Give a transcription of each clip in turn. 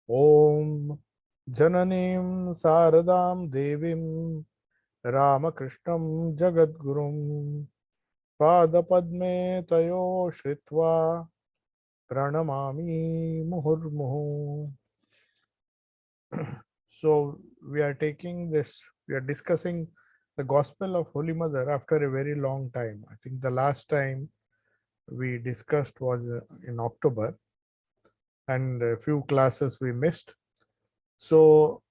Om Jananim Saradam Devim Ramakrishnan Jagadgurum Padapadme Tayo Shritva Pranamami Muhurmuhu. So we are discussing the Gospel of Holy Mother after a very long time. I think the last time we discussed was in October, and a few classes we missed. So,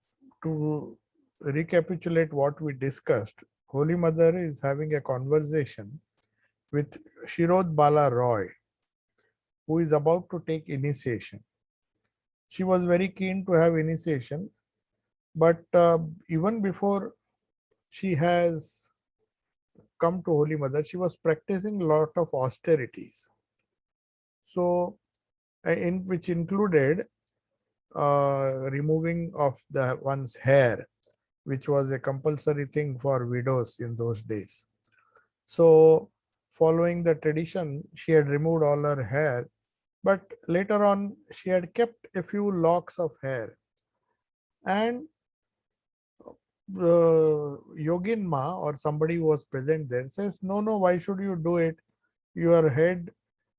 to recapitulate what we discussed, Holy Mother is having a conversation with Shirod Bala Roy, who is about to take initiation. She was very keen to have initiation, but even before she has come to Holy Mother, she was practicing a lot of austerities. So, in which included removing of the one's hair, which was a compulsory thing for widows in those days. So, following the tradition, she had removed all her hair, but later on, she had kept a few locks of hair. And the Yogin Ma or somebody who was present there says, no, no, why should you do it? Your head,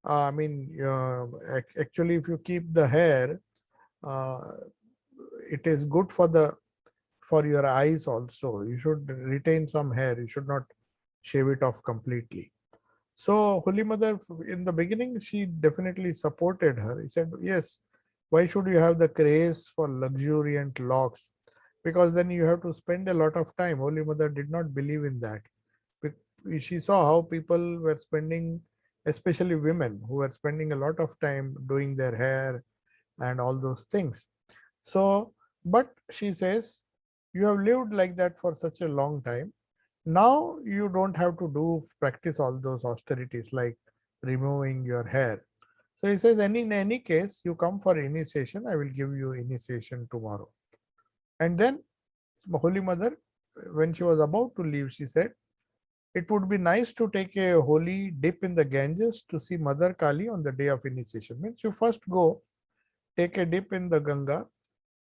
actually, if you keep the hair, uh, it is good for your eyes also. You should retain some hair. You should not shave it off completely. So Holy Mother, in the beginning, she definitely supported her. He said, yes, why should you have the craze for luxuriant locks? Because then you have to spend a lot of time. Holy Mother did not believe in that. She saw how people were spending, especially women, who were spending a lot of time doing their hair and all those things. So, but she says, you have lived like that for such a long time. Now you don't have to practice all those austerities like removing your hair. So he says, in any case, you come for initiation, I will give you initiation tomorrow. And then Holy Mother, when she was about to leave, she said, it would be nice to take a holy dip in the Ganges to see Mother Kali on the day of initiation. Means you first go, take a dip in the Ganga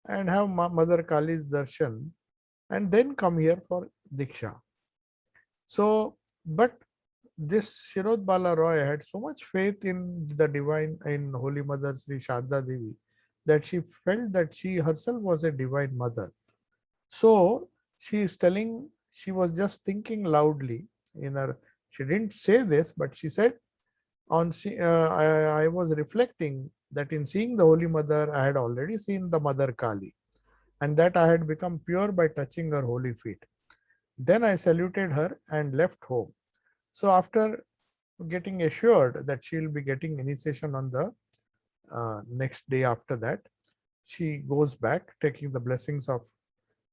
and have Mother Kali's darshan and then come here for Diksha. So, but this Shirod Bala Roy had so much faith in the divine, in Holy Mother Sri Sharda Devi, that she felt that she herself was a divine mother. So she is telling, she was just thinking loudly in her, she didn't say this, but she said, I was reflecting that in seeing the Holy Mother, I had already seen the Mother Kali, and that I had become pure by touching her holy feet. Then I saluted her and left home. So after getting assured that she will be getting initiation on the next day after that, she goes back taking the blessings of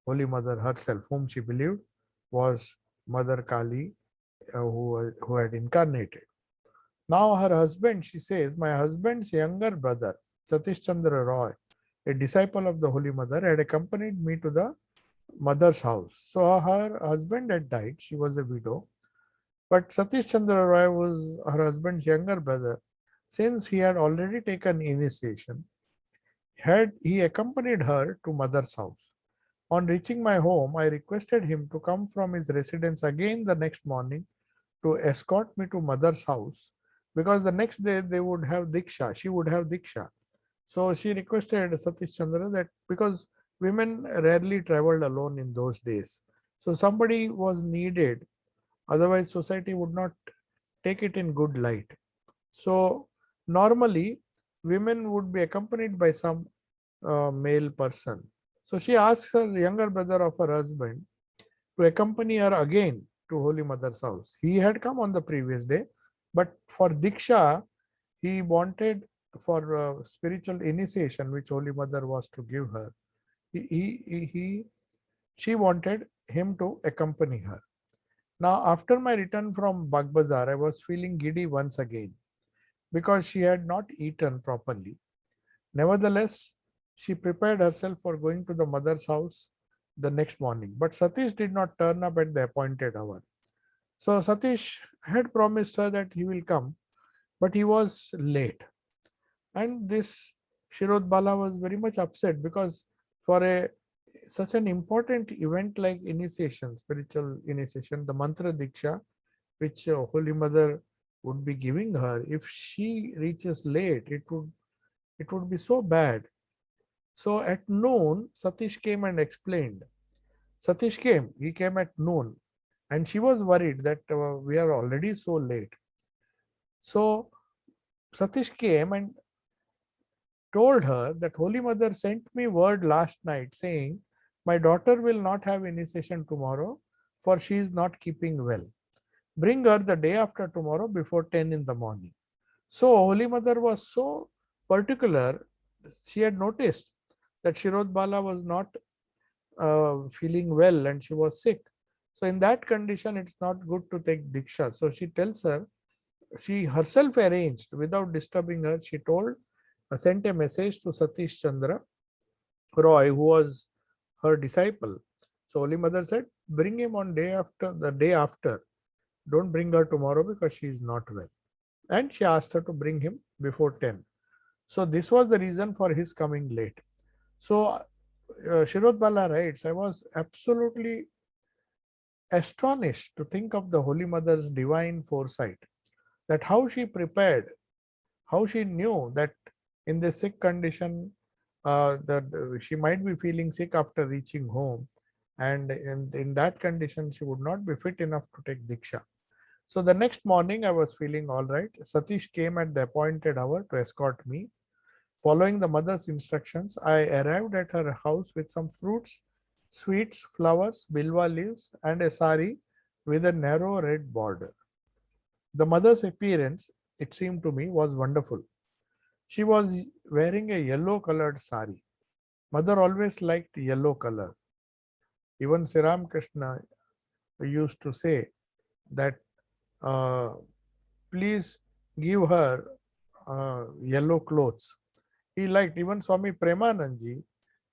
Holy Mother herself, whom she believed was Mother Kali, who had incarnated. Now her husband, she says, my husband's younger brother, Satish Chandra Roy, a disciple of the Holy Mother, had accompanied me to the mother's house. So her husband had died. She was a widow. But Satish Chandra Roy was her husband's younger brother. Since he had already taken initiation, had he accompanied her to mother's house. On reaching my home, I requested him to come from his residence again the next morning to escort me to mother's house because the next day they would have Diksha. She would have Diksha. So she requested Satish Chandra that because women rarely traveled alone in those days. So somebody was needed, otherwise, society would not take it in good light. So normally, women would be accompanied by some male person. So she asked her younger brother of her husband to accompany her again to Holy Mother's house. He had come on the previous day, but for Diksha, he wanted for spiritual initiation, which Holy Mother was to give her. She wanted him to accompany her. Now, after my return from Bagbazar, I was feeling giddy once again because she had not eaten properly. Nevertheless, she prepared herself for going to the mother's house the next morning. But Satish did not turn up at the appointed hour. So Satish had promised her that he will come, but he was late. And this Shirod Bala was very much upset because for a such an important event like initiation, spiritual initiation, the mantra diksha, which Holy Mother would be giving her, if she reaches late, it would be so bad. So at noon, Satish came and explained. Satish came. He came at noon, and she was worried that we are already so late. So Satish came and told her that Holy Mother sent me word last night saying, my daughter will not have initiation tomorrow, for she is not keeping well. Bring her the day after tomorrow before 10 in the morning. So Holy Mother was so particular. She had noticed that Shirod Bala was not feeling well and she was sick. So in that condition, it's not good to take Diksha. So she tells her, she herself arranged without disturbing her. She sent a message to Satish Chandra Roy, who was her disciple. So Holy Mother said, bring him on the day after. Don't bring her tomorrow because she is not well. And she asked her to bring him before 10. So this was the reason for his coming late. So Shirod Bala writes, I was absolutely astonished to think of the Holy Mother's divine foresight, that how she prepared, how she knew that in this sick condition, that she might be feeling sick after reaching home, and in that condition, she would not be fit enough to take Diksha. So the next morning, I was feeling all right. Satish came at the appointed hour to escort me. Following the mother's instructions, I arrived at her house with some fruits, sweets, flowers, bilwa leaves, and a sari with a narrow red border. The mother's appearance, it seemed to me, was wonderful. She was wearing a yellow colored sari. Mother always liked yellow color. Even Siram Krishna used to say that uh, please give her yellow clothes. He liked, even Swami Premanandji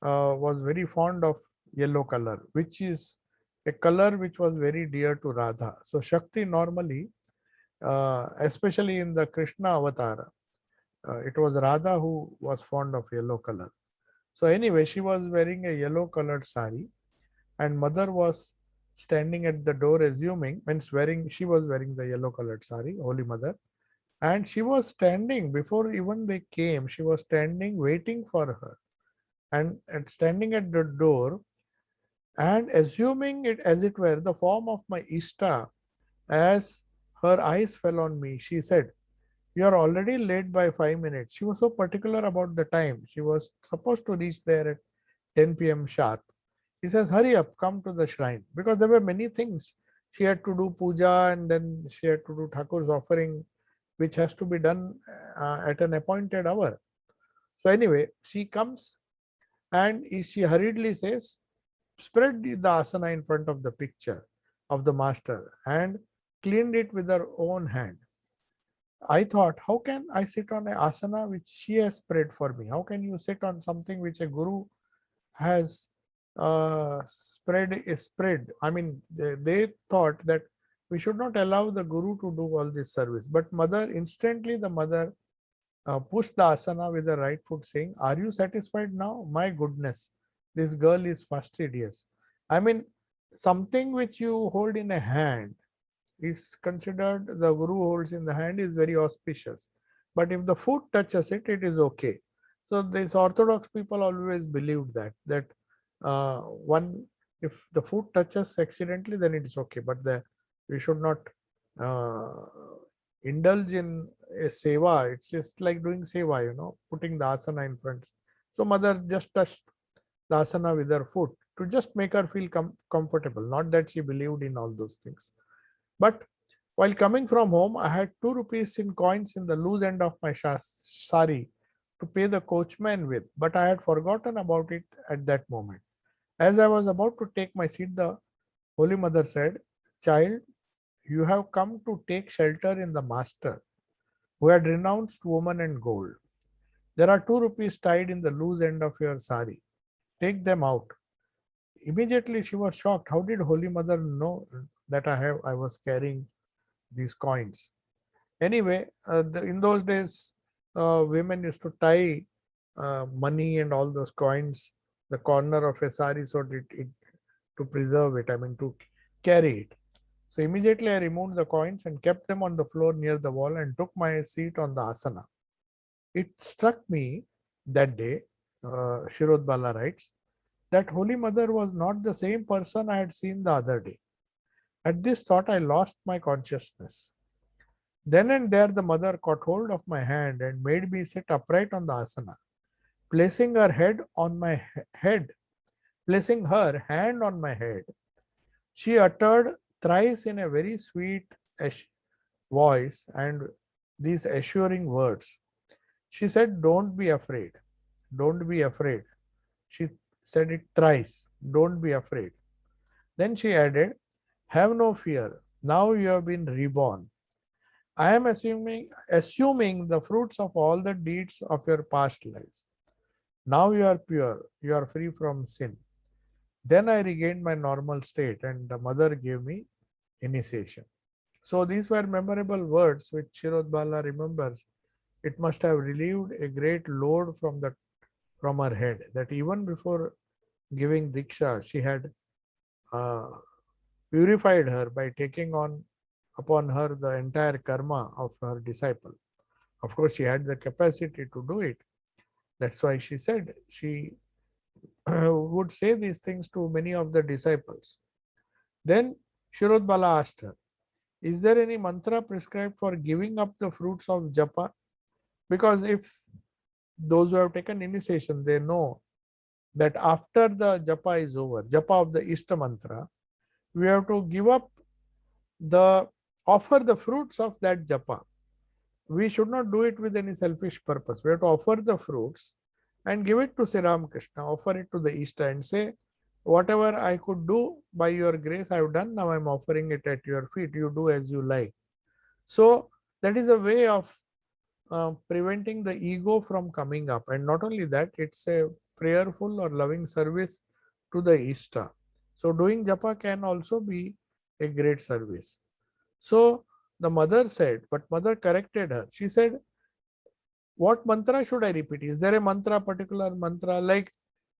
was very fond of yellow color, which is a color which was very dear to Radha. So Shakti normally, especially in the Krishna avatar, it was Radha who was fond of yellow color. So anyway, she was wearing a yellow colored sari, and mother was standing at the door, assuming, means she was wearing the yellow colored sari, Holy Mother, and she was standing before even they came. She was standing waiting for her, and standing at the door, and assuming it as it were the form of my Ishta. As her eyes fell on me, she said, you are already late by 5 minutes. She was so particular about the time. She was supposed to reach there at 10 p.m. sharp. He says, hurry up, come to the shrine. Because there were many things. She had to do puja, and then she had to do Thakur's offering, which has to be done at an appointed hour. So anyway, she comes and she hurriedly says, spread the asana in front of the picture of the master and cleaned it with her own hand. I thought, how can I sit on an asana which she has spread for me? How can you sit on something which a guru has spread? I mean, they thought that we should not allow the guru to do all this service. But the mother pushed the asana with the right foot, saying, are you satisfied now? My goodness, this girl is fastidious. I mean, something which you hold in a hand is considered, the guru holds in the hand, is very auspicious. But if the foot touches it, it is okay. So these orthodox people always believed that one, if the foot touches accidentally, then it is okay. But we should not uh, indulge in a seva. It's just like doing seva, putting the asana in front. So mother just touched the asana with her foot to just make her feel comfortable. Not that she believed in all those things. But while coming from home, I had 2 rupees in coins in the loose end of my sari to pay the coachman with, but I had forgotten about it at that moment. As I was about to take my seat, the Holy Mother said, child, you have come to take shelter in the Master, who had renounced woman and gold. There are 2 rupees tied in the loose end of your sari. Take them out. Immediately she was shocked. How did Holy Mother know that I was carrying these coins? Anyway, in those days, women used to tie money and all those coins, the corner of a sari, so to preserve it, I mean to carry it. So immediately I removed the coins and kept them on the floor near the wall and took my seat on the asana. It struck me that day, Shirodbala writes, that Holy Mother was not the same person I had seen the other day. At this thought, I lost my consciousness. Then and there, the mother caught hold of my hand and made me sit upright on the asana, placing her head on my head, placing her hand on my head. She uttered thrice in a very sweet voice and these assuring words. She said, "Don't be afraid. Don't be afraid." She said it thrice. Don't be afraid. Then she added, "Have no fear. Now you have been reborn. I am assuming the fruits of all the deeds of your past lives. Now you are pure. You are free from sin." Then I regained my normal state and the mother gave me initiation. So these were memorable words which Shirodbala remembers. It must have relieved a great load from her head, that even before giving Diksha, she had uh, purified her by taking on upon her the entire karma of her disciple. Of course, she had the capacity to do it. That's why she said she would say these things to many of the disciples. Then Shirodbala asked her, "Is there any mantra prescribed for giving up the fruits of japa?" Because if those who have taken initiation, they know that after the japa is over, japa of the Ishta mantra, we have to give up offer the fruits of that japa. We should not do it with any selfish purpose. We have to offer the fruits and give it to Sri Ramakrishna, offer it to the Ishta and say, whatever I could do by your grace, I have done. Now I am offering it at your feet. You do as you like. So that is a way of preventing the ego from coming up. And not only that, it's a prayerful or loving service to the Ishta. So doing japa can also be a great service. So the mother said, but mother corrected her. She said, "What mantra should I repeat? Is there a mantra, particular mantra? Like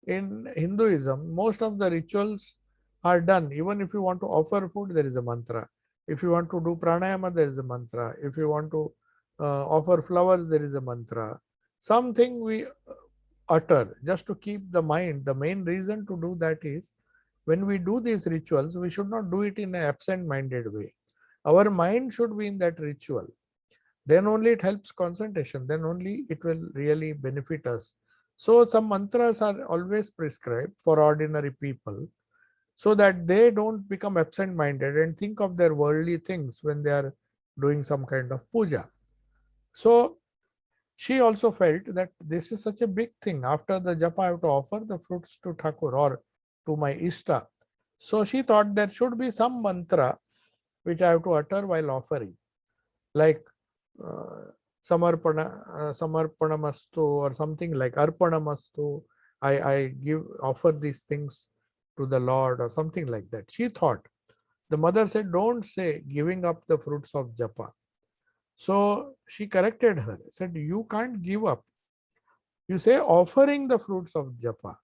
in Hinduism, most of the rituals are done. Even if you want to offer food, there is a mantra. If you want to do pranayama, there is a mantra. If you want to offer flowers, there is a mantra. Something we utter just to keep the mind. The main reason to do that is when we do these rituals, we should not do it in an absent-minded way. Our mind should be in that ritual. Then only it helps concentration. Then only it will really benefit us. So some mantras are always prescribed for ordinary people so that they don't become absent-minded and think of their worldly things when they are doing some kind of puja. So she also felt that this is such a big thing. After the japa, I have to offer the fruits to Thakur or to my Ishta. So she thought there should be some mantra which I have to utter while offering, like uh, samarpanamastu or something like arpanamastu. I offer these things to the Lord or something like that. She thought. The mother said, "Don't say giving up the fruits of japa." So she corrected her, said, "You can't give up. You say offering the fruits of japa.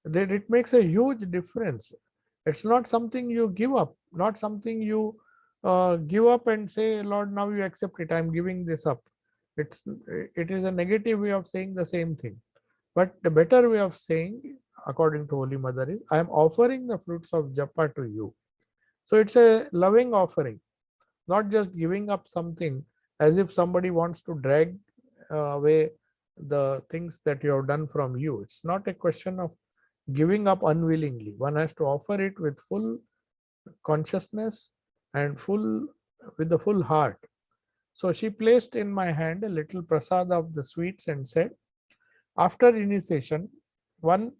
That it makes a huge difference. It's not something you give up, not something you give up and say, Lord, now you accept it. I'm giving this up. It is a negative way of saying the same thing. But the better way of saying, according to Holy Mother, is I am offering the fruits of japa to you. So it's a loving offering, not just giving up something as if somebody wants to drag away the things that you have done from you. It's not a question of giving up unwillingly. One has to offer it with full consciousness and with the full heart. So she placed in my hand a little prasad of the sweets and said, after initiation, one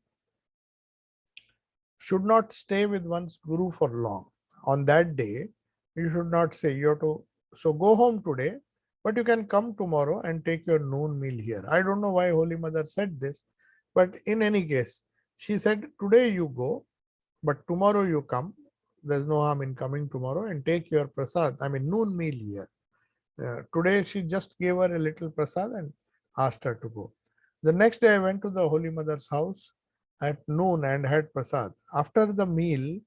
should not stay with one's guru for long. On that day, you should not say you have to, so go home today, but you can come tomorrow and take your noon meal here. I don't know why Holy Mother said this, but in any case, she said, today you go, but tomorrow you come. There's no harm in coming tomorrow and take your prasad, I mean noon meal here. Today she just gave her a little prasad and asked her to go. The next day I went to the Holy Mother's house at noon and had prasad. After the meal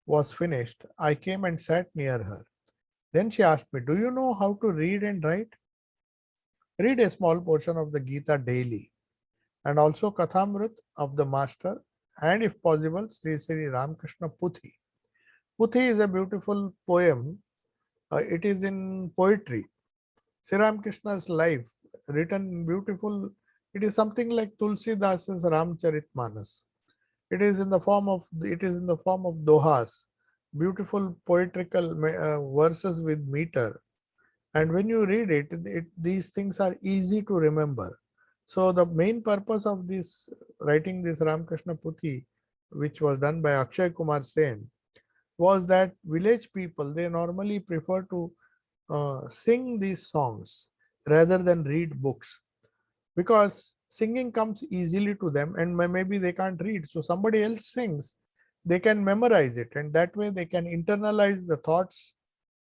was finished, I came and sat near her. Then she asked me, "Do you know how to read and write?" Read a small portion of the Gita daily and also Kathamrit of the Master and if possible Sri Sri Ramakrishna Puthi. Puthi is a beautiful poem. It is in poetry. Sri Ramakrishna's life written in beautiful. It is something like Tulsi Das's Ramcharitmanas. It is in the form of dohas, beautiful poetical verses with meter. And when you read it, these things are easy to remember. So the main purpose of this writing this Ramakrishna Puthi, which was done by Akshay Kumar Sen, was that village people they normally prefer to sing these songs rather than read books because singing comes easily to them and maybe they can't read. So somebody else sings, they can memorize it and that way they can internalize the thoughts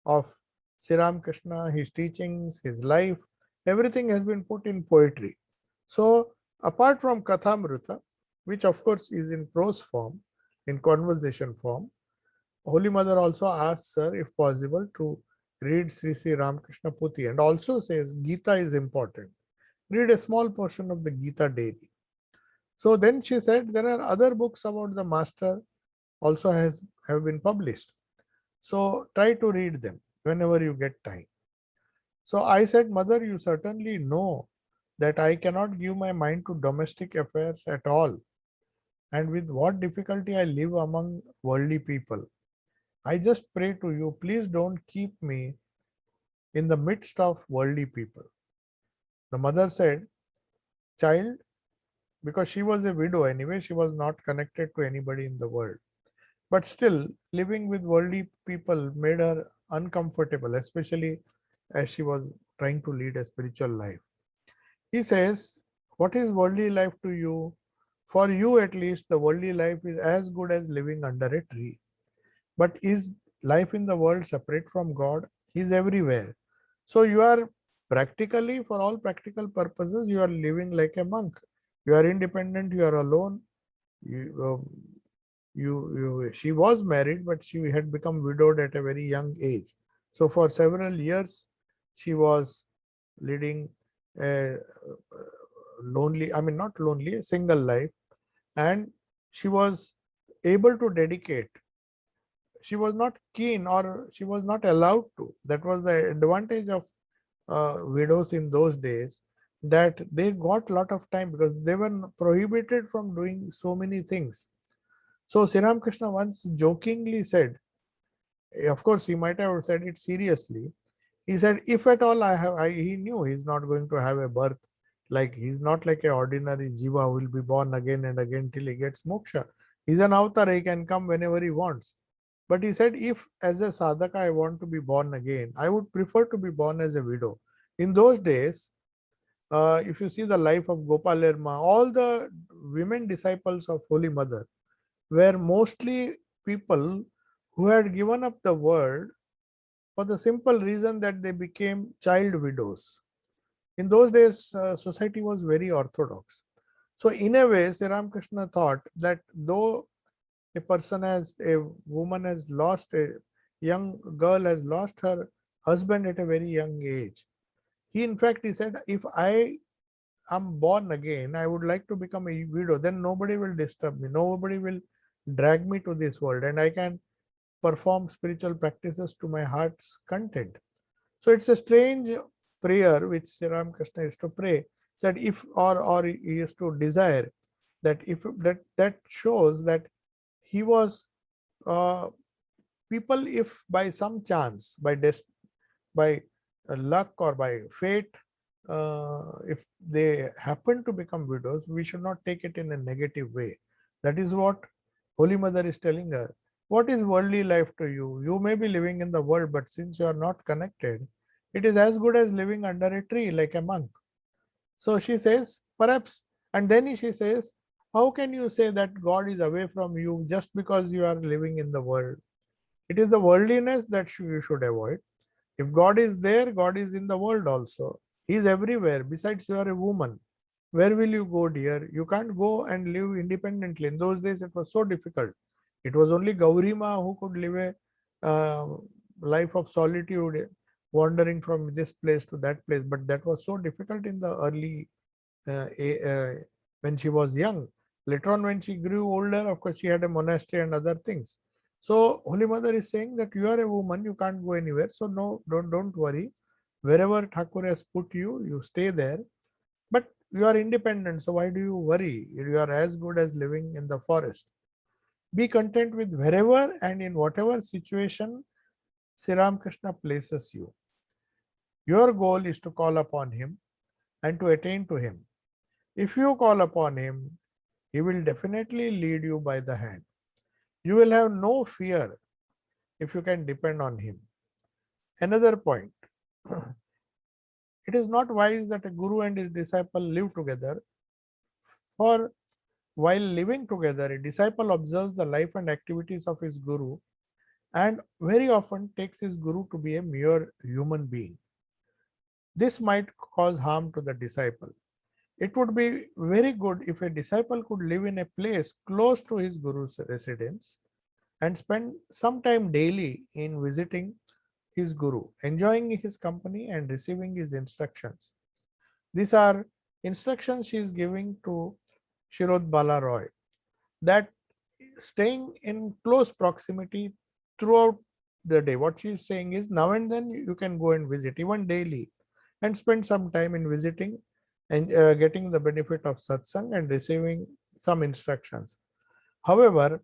of Sri Ramakrishna, his teachings, his life. Everything has been put in poetry. So apart from Kathamrita, which of course is in prose form, in conversation form, Holy Mother also asks her, if possible, to read Sri Sri Ramakrishna Puthi and also says Gita is important. Read a small portion of the Gita daily. So then she said there are other books about the master also have been published. So try to read them whenever you get time. So I said, Mother, you certainly know that I cannot give my mind to domestic affairs at all. And with what difficulty I live among worldly people. I just pray to you, please don't keep me in the midst of worldly people. The mother said, Child, because she was a widow anyway, she was not connected to anybody in the world. But still, living with worldly people made her uncomfortable, especially as she was trying to lead a spiritual life. He says, what is worldly life to you? For you, at least, the worldly life is as good as living under a tree. But is life in the world separate from God? He is everywhere. So you are practically, for all practical purposes, you are living like a monk. You are independent, you are alone. You, she was married, but she had become widowed at a very young age. So for several years, she was leading a lonely, I mean, not lonely, a single life. And she was able to dedicate. She was not keen or she was not allowed to. That was the advantage of widows in those days, that they got a lot of time because they were prohibited from doing so many things. So Sri Ramakrishna once jokingly said, of course he might have said it seriously, he said, if at all he knew he's not going to have a birth, like he's not like an ordinary jiva who will be born again and again till he gets moksha. He's an avatar, he can come whenever he wants. But he said, if as a sadhaka I want to be born again, I would prefer to be born as a widow. In those days, if you see the life of Gopal Erma, all the women disciples of Holy Mother were mostly people who had given up the world for the simple reason that they became child widows. In those days, society was very orthodox. So in a way, Sri Ramakrishna thought that though a woman has lost, a young girl has lost her husband at a very young age. He, in fact, he said, if I am born again, I would like to become a widow. Then nobody will disturb me. Nobody will drag me to this world and I can perform spiritual practices to my heart's content. So it's a strange prayer which Sri Ramakrishna used to pray, that if or he used to desire that if that shows that he was people, if by some chance, by luck or by fate, if they happen to become widows, we should not take it in a negative way. That is what Holy Mother is telling her. What is worldly life to you? You may be living in the world, but since you are not connected, it is as good as living under a tree like a monk. So she says, perhaps, and then she says, how can you say that God is away from you just because you are living in the world? It is the worldliness that you should avoid. If God is there, God is in the world also. He is everywhere. Besides, you are a woman. Where will you go, dear? You can't go and live independently. In those days, it was so difficult. It was only Gaurima who could live a life of solitude, wandering from this place to that place. But that was so difficult in the early, when she was young. Later on, when she grew older, of course, she had a monastery and other things. So, Holy Mother is saying that you are a woman, you can't go anywhere. So, no, don't worry. Wherever Thakur has put you, you stay there. But you are independent, so why do you worry? You are as good as living in the forest. Be content with wherever and in whatever situation Sri Ramakrishna places you. Your goal is to call upon him and to attain to him. If you call upon him, he will definitely lead you by the hand. You will have no fear if you can depend on him. Another point. It is not wise that a guru and his disciple live together, for while living together, a disciple observes the life and activities of his guru and very often takes his guru to be a mere human being. This might cause harm to the disciple. It would be very good if a disciple could live in a place close to his guru's residence and spend some time daily in visiting his guru, enjoying his company and receiving his instructions. These are instructions she is giving to Shirod Bala Roy, that staying in close proximity throughout the day. What she is saying is, now and then you can go and visit, even daily, and spend some time in visiting and getting the benefit of satsang and receiving some instructions. However,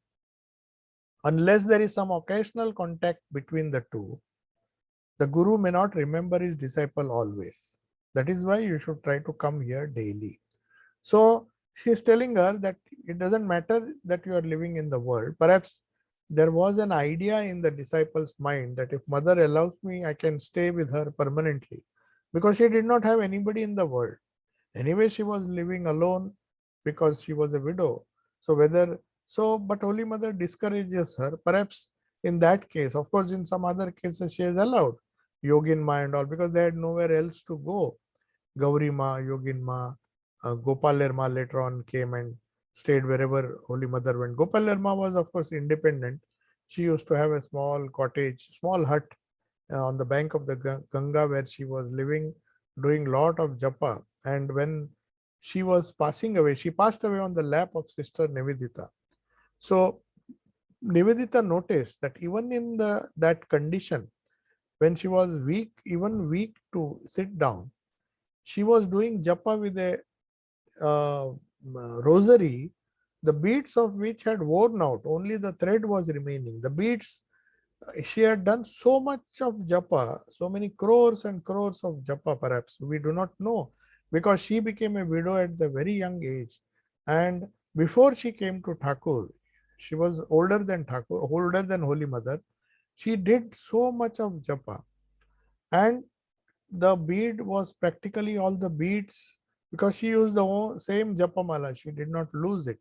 unless there is some occasional contact between the two, the guru may not remember his disciple always. That is why you should try to come here daily. So she is telling her that it doesn't matter that you are living in the world. Perhaps there was an idea in the disciple's mind that if mother allows me, I can stay with her permanently, because she did not have anybody in the world. Anyway, she was living alone because she was a widow. So but Holy Mother discourages her. Perhaps in that case, of course, in some other cases, she is allowed Yogin Ma and all, because they had nowhere else to go. Gauri Ma, Yogin Ma, Gopaler Ma later on came and stayed wherever Holy Mother went. Gopaler Ma was, of course, independent. She used to have a small cottage, small hut on the bank of the Ganga, where she was living, doing lot of japa. And when she was passing away, she passed away on the lap of Sister Nivedita. So Nivedita noticed that even in that condition, when she was weak, even weak to sit down, she was doing japa with a rosary, the beads of which had worn out, only the thread was remaining. The beads, she had done so much of japa, so many crores and crores of japa, perhaps we do not know, because she became a widow at the very young age. And before she came to Thakur, she was older than Thakur, older than Holy Mother. She did so much of japa, and the bead was practically all the beads, because she used the same japamala. She did not lose it.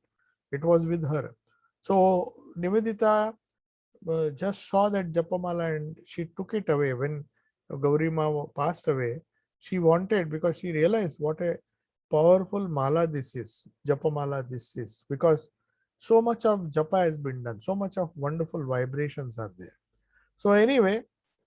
It was with her. So Nivedita just saw that japamala and she took it away. When Gaurima passed away, she wanted, because she realized what a powerful mala this is, japamala this is, because so much of japa has been done, so much of wonderful vibrations are there. So anyway,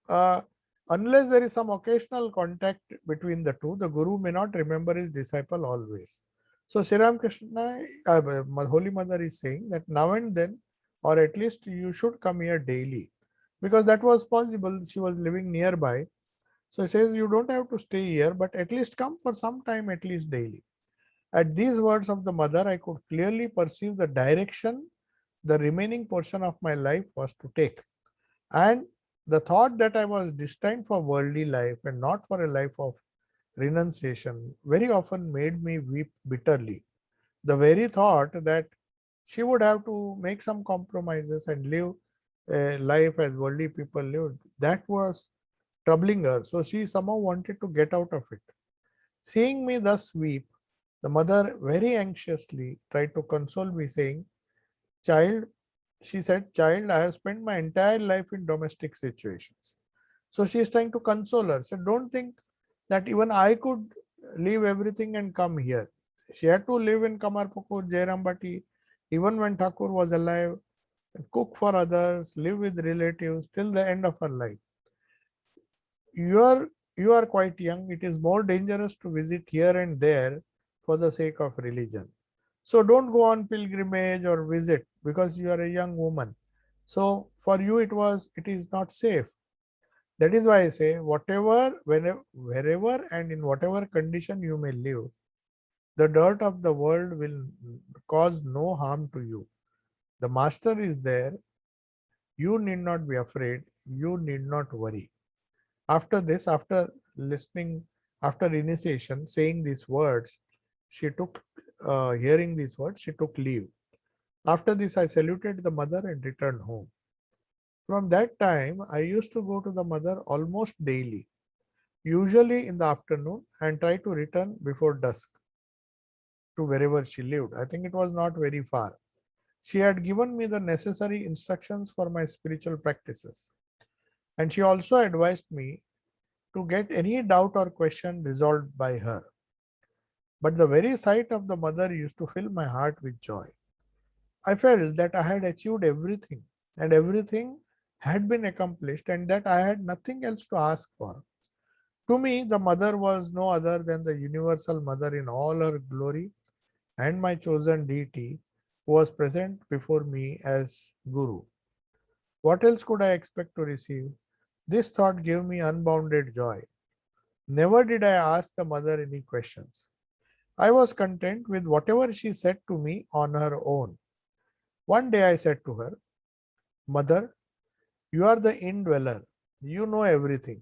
uh, unless there is some occasional contact between the two, the guru may not remember his disciple always. So Sri Ramakrishna, Holy Mother is saying that now and then, or at least you should come here daily, because that was possible. She was living nearby. So he says you don't have to stay here, but at least come for some time, at least daily. At these words of the mother, I could clearly perceive the direction the remaining portion of my life was to take. And the thought that I was destined for worldly life and not for a life of renunciation very often made me weep bitterly. The very thought that she would have to make some compromises and live a life as worldly people lived, that was troubling her. So she somehow wanted to get out of it. Seeing me thus weep, the mother very anxiously tried to console me, saying, Child, she said, Child, I have spent my entire life in domestic situations. So she is trying to console her. So don't think that even I could leave everything and come here. She had to live in Kamarpukur, Jairambati, even when Thakur was alive, cook for others, live with relatives till the end of her life. You are you are quite young. It is more dangerous to visit here and there for the sake of religion. So don't go on pilgrimage or visit because you are a young woman. So for you it is not safe. That is why I say whatever, whenever, wherever and in whatever condition you may live, the dirt of the world will cause no harm to you. The master is there. You need not be afraid. You need not worry. After this, after listening, after initiation, saying these words, she took, hearing these words, she took leave. After this, I saluted the mother and returned home. From that time, I used to go to the mother almost daily, usually in the afternoon, and try to return before dusk to wherever she lived. I think it was not very far. She had given me the necessary instructions for my spiritual practices, and she also advised me to get any doubt or question resolved by her. But the very sight of the mother used to fill my heart with joy. I felt that I had achieved everything, and everything had been accomplished, and that I had nothing else to ask for. To me, the mother was no other than the universal mother in all her glory, and my chosen deity who was present before me as Guru. What else could I expect to receive? This thought gave me unbounded joy. Never did I ask the mother any questions. I was content with whatever she said to me on her own. One day I said to her, Mother, you are the indweller. You know everything.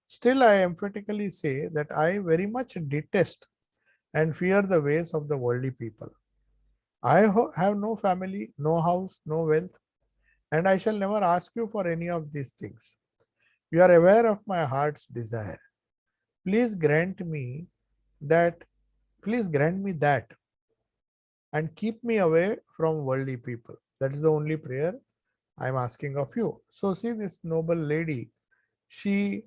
Still, I emphatically say that I very much detest and fear the ways of the worldly people. I have no family, no house, no wealth, and I shall never ask you for any of these things. You are aware of my heart's desire. Please grant me that, please grant me that and keep me away from worldly people. That is the only prayer I am asking of you. So, see this noble lady, she,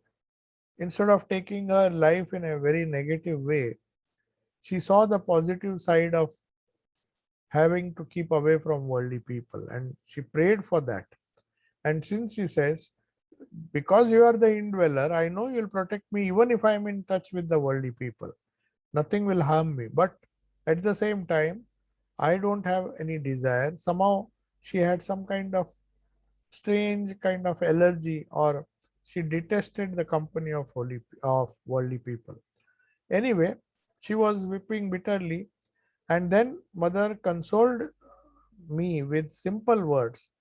instead of taking her life in a very negative way, she saw the positive side of having to keep away from worldly people and she prayed for that. And since she says, because you are the indweller, I know you'll protect me even if I'm in touch with the worldly people. Nothing will harm me. But at the same time, I don't have any desire. Somehow she had some kind of strange kind of allergy, or she detested the company of worldly people. Anyway, she was weeping bitterly, and then mother consoled me with simple words,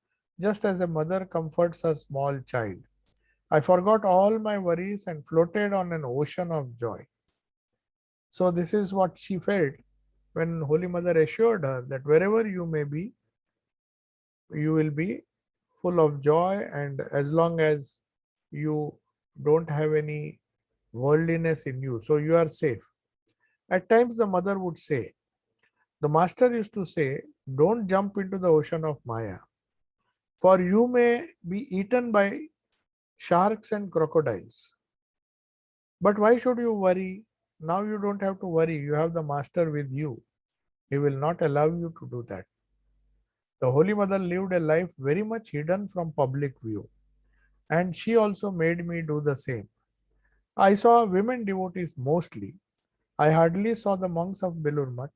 just as a mother comforts her small child. I forgot all my worries and floated on an ocean of joy. So this is what she felt when Holy Mother assured her that wherever you may be, you will be full of joy, and as long as you don't have any worldliness in you, so you are safe. At times the mother would say, the master used to say, don't jump into the ocean of Maya, for you may be eaten by sharks and crocodiles. But why should you worry? Now you don't have to worry. You have the master with you. He will not allow you to do that. The Holy Mother lived a life very much hidden from public view, and she also made me do the same. I saw women devotees mostly. I hardly saw the monks of Belur Mutt,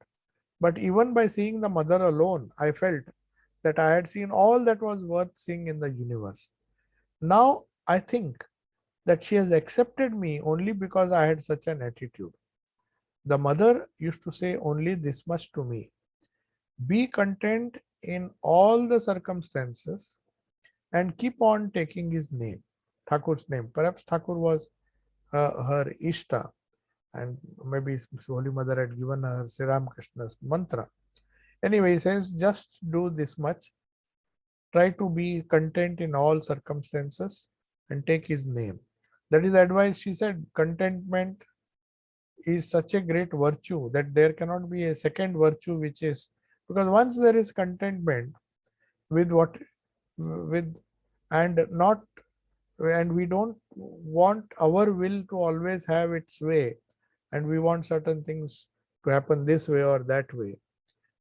but even by seeing the mother alone, I felt that I had seen all that was worth seeing in the universe. Now I think that she has accepted me only because I had such an attitude. The mother used to say only this much to me: be content in all the circumstances and keep on taking his name, Thakur's name. Perhaps Thakur was her Ishta, and maybe Holy Mother had given her Sri Ramakrishna's mantra. Anyway, he says, just do this much. Try to be content in all circumstances and take his name. That is advice. She said contentment is such a great virtue that there cannot be a second virtue which is, because once there is contentment with what with and not, and we don't want our will to always have its way, and we want certain things to happen this way or that way.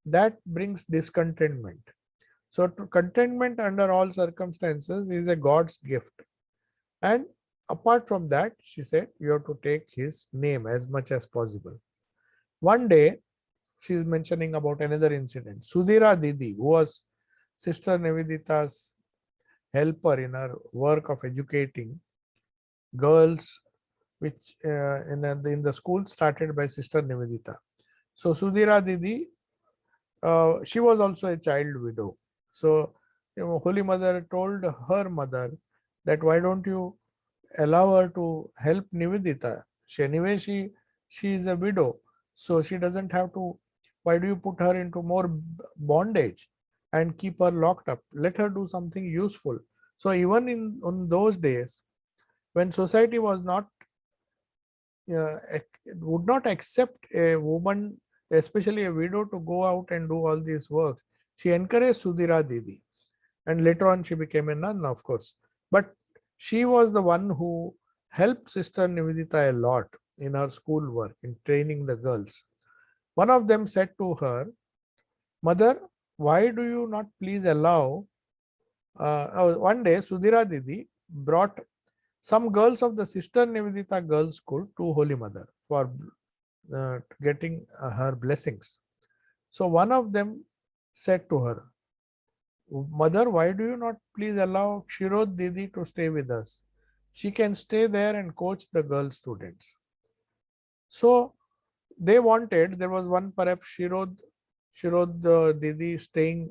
That brings discontentment. So contentment under all circumstances is a God's gift. And apart from that, she said, you have to take his name as much as possible. One day, she is mentioning about another incident. Sudhira Didi, who was Sister Nivedita's helper in her work of educating girls, which in the school started by Sister Nivedita. So Sudhira Didi, she was also a child widow. So Holy Mother told her mother that why don't you allow her to help Nivedita? Anyway, she is a widow, so she doesn't have to. Why do you put her into more bondage and keep her locked up? Let her do something useful. So even in those days, when society was not would not accept a woman, especially a widow, to go out and do all these works, she encouraged Sudhira Didi, and later on she became a nun, of course. But she was the one who helped Sister Nivedita a lot in her school work, in training the girls. One of them said to her, Mother, why do you not please allow? One day, Sudhira Didi brought some girls of the Sister Nivedita Girls School to Holy Mother for getting her blessings. So one of them said to her, Mother, why do you not please allow Shirod Didi to stay with us? She can stay there and coach the girl students. So they wanted, there was one perhaps Shirod Didi staying,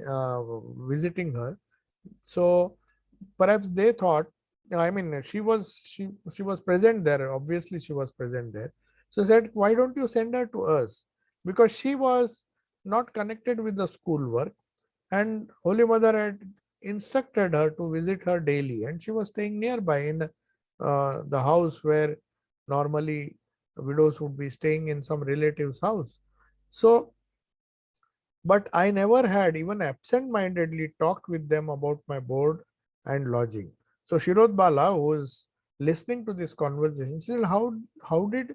visiting her. So perhaps they thought, I mean, she was present there. Obviously, she was present there. So said, why don't you send her to us? Because she was not connected with the school work, and Holy Mother had instructed her to visit her daily, and she was staying nearby in the house where normally widows would be staying in some relative's house. So, but I never had even absent-mindedly talked with them about my board and lodging. So Shirod Bala, who was listening to this conversation, said, how did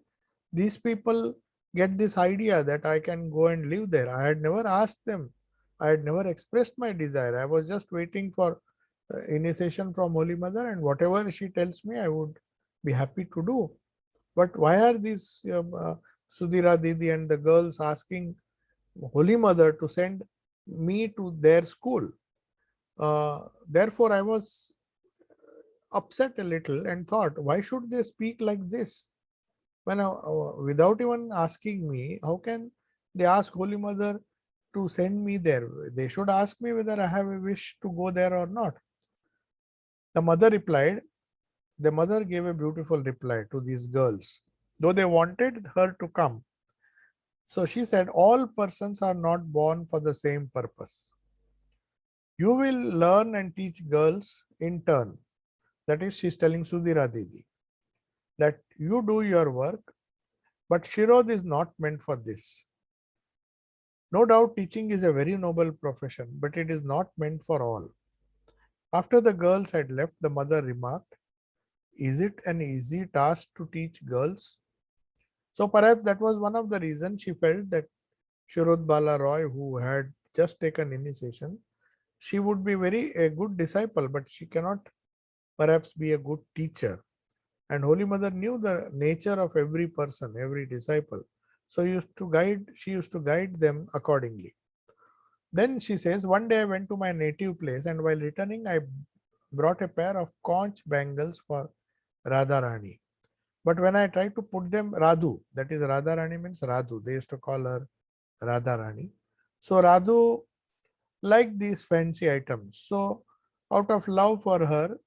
these people get this idea that I can go and live there? I had never asked them. I had never expressed my desire. I was just waiting for initiation from Holy Mother, and whatever she tells me, I would be happy to do. But why are these Sudhira Didi and the girls asking Holy Mother to send me to their school? Therefore, I was upset a little and thought, why should they speak like this? When without even asking me, how can they ask Holy Mother to send me there? They should ask me whether I have a wish to go there or not. The mother replied, the mother gave a beautiful reply to these girls, though they wanted her to come. So she said, all persons are not born for the same purpose. You will learn and teach girls in turn. That is, she's telling Sudhira Didi that you do your work, but Shirod is not meant for this. No doubt teaching is a very noble profession, but it is not meant for all. After the girls had left, the mother remarked, is it an easy task to teach girls? So perhaps that was one of the reasons she felt that Shirod Bala Roy, who had just taken initiation, she would be a good disciple, but she cannot perhaps be a good teacher. And Holy Mother knew the nature of every person, every disciple. So she used to guide them accordingly. Then she says, one day I went to my native place, and while returning, I brought a pair of conch bangles for Radharani. But when I tried to put them, Radhu, that is Radharani means Radhu, they used to call her Radharani. So Radhu liked these fancy items. So out of love for her,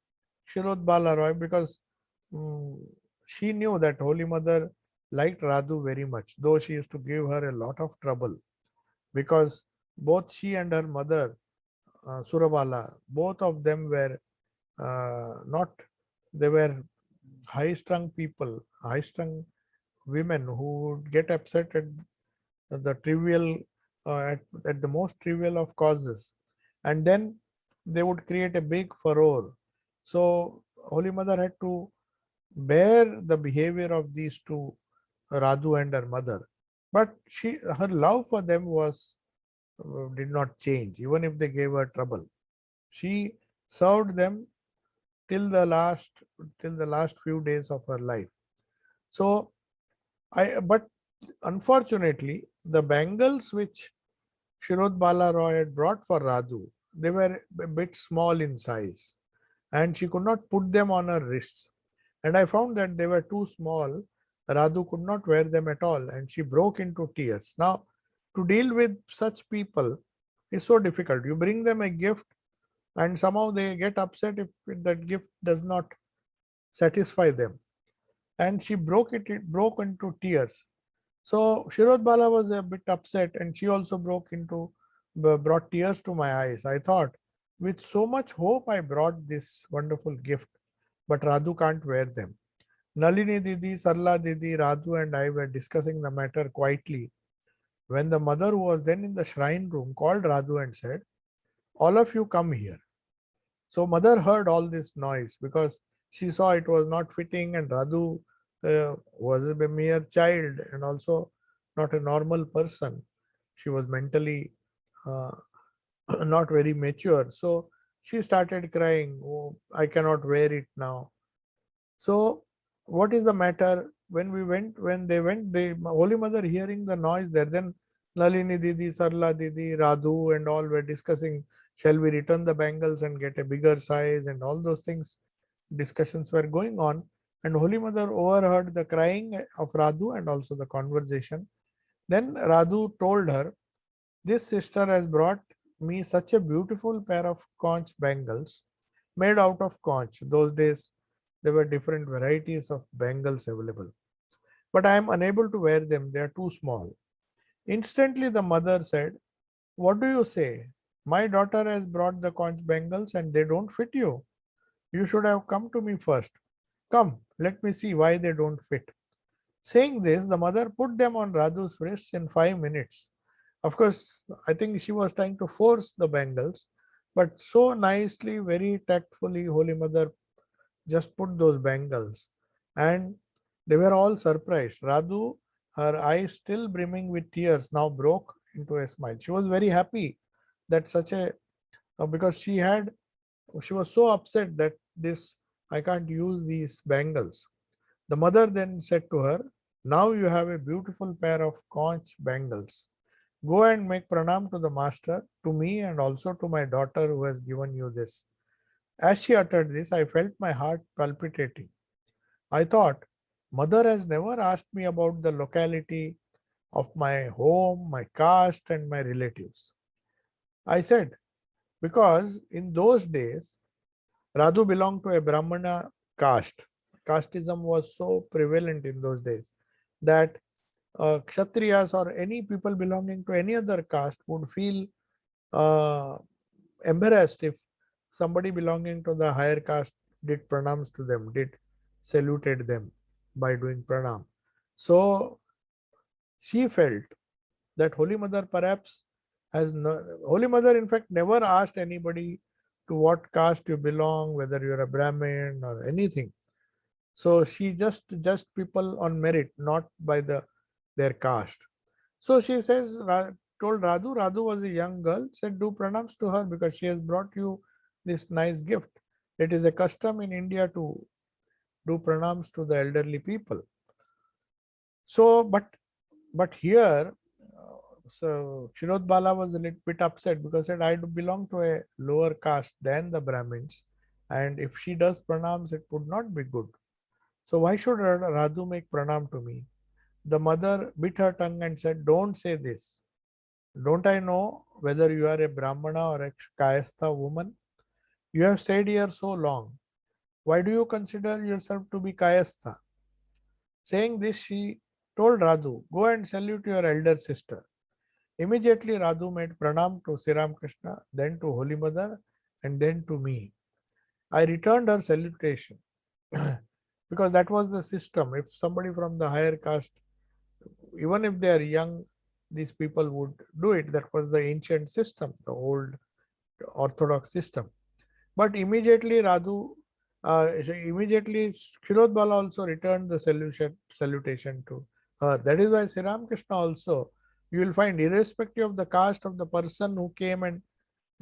Shirod Bala Roy, because um, she knew that Holy Mother liked Radhu very much, though she used to give her a lot of trouble, because both she and her mother, Surabala, both of them were not, they were high-strung people, high-strung women who would get upset at the trivial, at the most trivial of causes, and then they would create a big furore. So Holy Mother had to bear the behavior of these two, Radhu and her mother. But her love for them was did not change, even if they gave her trouble. She served them till the last till the last few days of her life. So but unfortunately, the bangles which Shirod Bala Roy had brought for Radu, they were a bit small in size, and she could not put them on her wrists. And I found that they were too small. Radu could not wear them at all, and she broke into tears. Now, to deal with such people is so difficult. You bring them a gift, and somehow they get upset if that gift does not satisfy them. And she broke into tears. So Shirod Bala was a bit upset, and she also brought tears to my eyes. I thought, with so much hope, I brought this wonderful gift, but Radu can't wear them. Nalini Didi, Sarla Didi, Radu, and I were discussing the matter quietly when the mother, who was then in the shrine room, called Radu and said, "All of you come here." So mother heard all this noise because she saw it was not fitting, and Radu was a mere child and also not a normal person. She was mentally uh, not very mature. So she started crying, "Oh, I cannot wear it now." So what is the matter? When they went, the Holy Mother, hearing the noise there, then Nalini Didi, Sarla Didi, Radhu and all were discussing, shall we return the bangles and get a bigger size, and all those things. Discussions were going on, and Holy Mother overheard the crying of Radhu and also the conversation. Then Radhu told her, "This sister has brought me such a beautiful pair of conch bangles made out of conch." Those days, there were different varieties of bangles available. "But I am unable to wear them, they are too small." Instantly, the mother said, "What do you say? My daughter has brought the conch bangles and they don't fit you. You should have come to me first. Come, let me see why they don't fit." Saying this, the mother put them on Radhu's wrists in 5 minutes. Of course, I think she was trying to force the bangles, but so nicely, very tactfully, Holy Mother just put those bangles. And they were all surprised. Radhu, her eyes still brimming with tears, now broke into a smile. She was very happy that because she was so upset that I can't use these bangles. The mother then said to her, "Now you have a beautiful pair of conch bangles. Go and make pranam to the master, to me, and also to my daughter who has given you this." As she uttered this, I felt my heart palpitating. I thought, mother has never asked me about the locality of my home, my caste, and my relatives. I said, because in those days, Radhu belonged to a Brahmana caste. Casteism was so prevalent in those days that Kshatriyas or any people belonging to any other caste would feel uh, embarrassed if somebody belonging to the higher caste did pranams to them, did saluted them by doing pranam. So she felt that Holy Mother perhaps Holy Mother in fact never asked anybody to what caste you belong, whether you're a Brahmin or anything. So she just judged people on merit, not by their caste. So she told Radhu. Radhu was a young girl, said, "Do pranams to her because she has brought you this nice gift." It is a custom in India to do pranams to the elderly people. So, but here, so Shirod Bala was a little bit upset because said, "I do belong to a lower caste than the Brahmins, and if she does pranams, it would not be good. So why should Radhu make pranam to me?" The mother bit her tongue and said, "Don't say this. Don't I know whether you are a Brahmana or a Kayastha woman? You have stayed here so long. Why do you consider yourself to be Kayastha?" Saying this, she told Radhu, "Go and salute your elder sister." Immediately, Radhu made pranam to Sri Krishna, then to Holy Mother, and then to me. I returned her salutation because that was the system. If somebody from the higher caste, even if they are young, these people would do it. That was the ancient system, the old orthodox system. But immediately immediately Shirod Bala also returned the salutation to her. That is why Sri Ramakrishna also, you will find, irrespective of the caste of the person who came and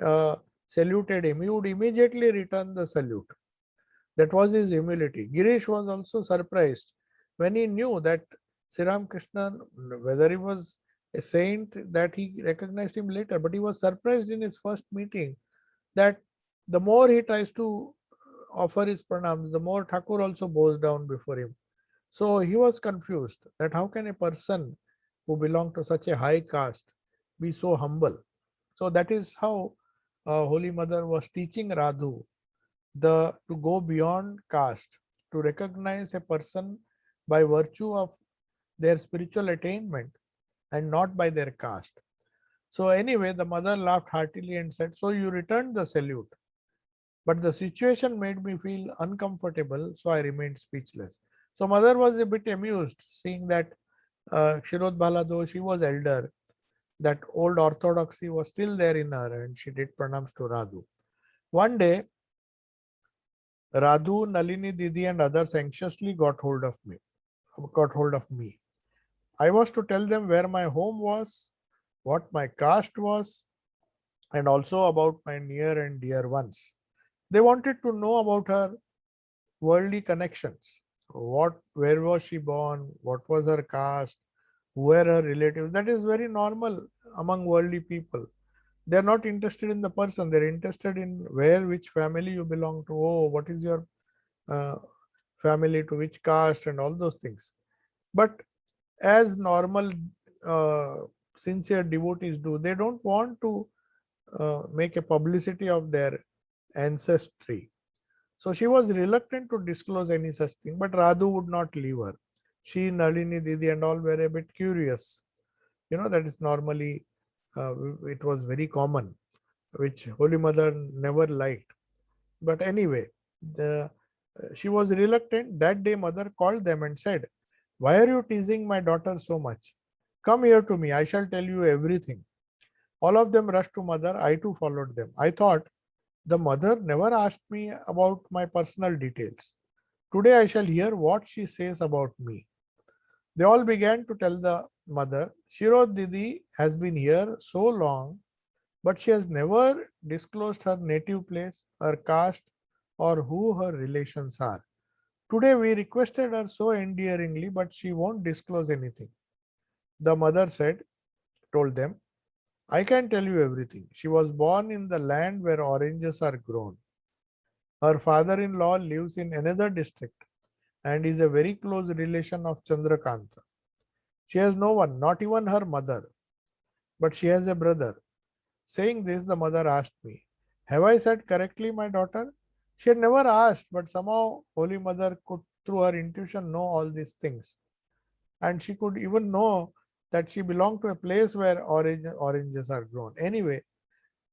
uh, saluted him, he would immediately return the salute. That was his humility. Girish was also surprised when he knew that Sri Ramakrishna, whether he was a saint, that he recognized him later, but he was surprised in his first meeting that the more he tries to offer his pranams, the more Thakur also bows down before him. So he was confused that how can a person who belonged to such a high caste be so humble? So that is how Holy Mother was teaching Radhu to go beyond caste, to recognize a person by virtue of their spiritual attainment and not by their caste. So anyway, the mother laughed heartily and said, "So you returned the salute, but the situation made me feel uncomfortable, so I remained speechless." So mother was a bit amused seeing that Kshirodbala, though she was elder, that old orthodoxy was still there in her, and she did pranams to Radhu. One day, Radhu, Nalini Didi, and others anxiously got hold of me. I was to tell them where my home was, what my caste was, and also about my near and dear ones. They wanted to know about her worldly connections. Where was she born? What was her caste? Who were her relatives? That is very normal among worldly people. They're not interested in the person, they're interested in which family you belong to. Oh, what is your uh, family, to which caste, and all those things. But as normal uh, sincere devotees do, they don't want to make a publicity of their ancestry. So she was reluctant to disclose any such thing, but Radhu would not leave her. She, Nalini Didi, and all were a bit curious. That is normally, it was very common, which Holy Mother never liked. But anyway, she was reluctant. That day, Mother called them and said, "Why are you teasing my daughter so much? Come here to me, I shall tell you everything." All of them rushed to Mother. I too followed them. I thought, the mother never asked me about my personal details. Today I shall hear what she says about me. They all began to tell the mother, "Shirod Didi has been here so long, but she has never disclosed her native place, her caste, or who her relations are. Today we requested her so endearingly, but she won't disclose anything." The mother told them, "I can tell you everything. She was born in the land where oranges are grown. Her father-in-law lives in another district and is a very close relation of Chandrakanta. She has no one, not even her mother, but she has a brother." Saying this, the mother asked me, "Have I said correctly, my daughter?" She had never asked, but somehow Holy Mother could, through her intuition, know all these things. And she could even know that she belonged to a place where oranges are grown. Anyway,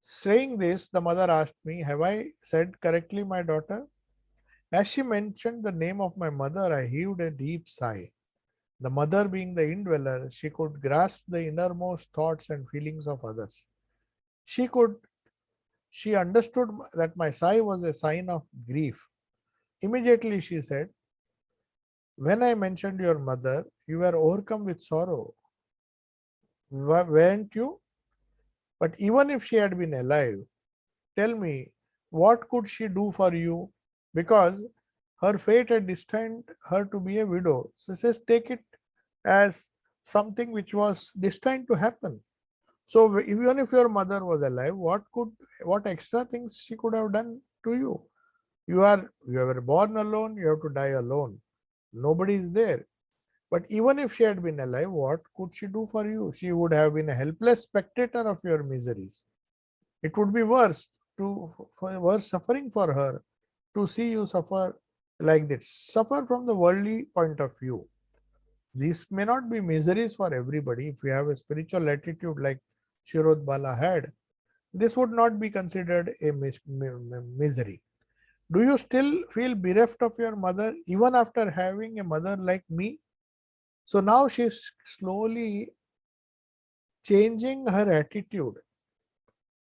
saying this, the mother asked me, "Have I said correctly, my daughter?" As she mentioned the name of my mother, I heaved a deep sigh. The mother, being the indweller, she could grasp the innermost thoughts and feelings of others. She could She understood that my sigh was a sign of grief. Immediately she said, "When I mentioned your mother, you were overcome with sorrow, weren't you? But even if she had been alive, tell me, what could she do for you? Because her fate had destined her to be a widow." So she says, take it as something which was destined to happen. So even if your mother was alive, what extra things she could have done to you? You were born alone, you have to die alone. Nobody is there. But even if she had been alive, what could she do for you? She would have been a helpless spectator of your miseries. It would be worse suffering for her to see you suffer like this. Suffer from the worldly point of view. These may not be miseries for everybody. If you have a spiritual attitude like Shirod Bala had, this would not be considered a misery. Do you still feel bereft of your mother even after having a mother like me? So now she's slowly changing her attitude.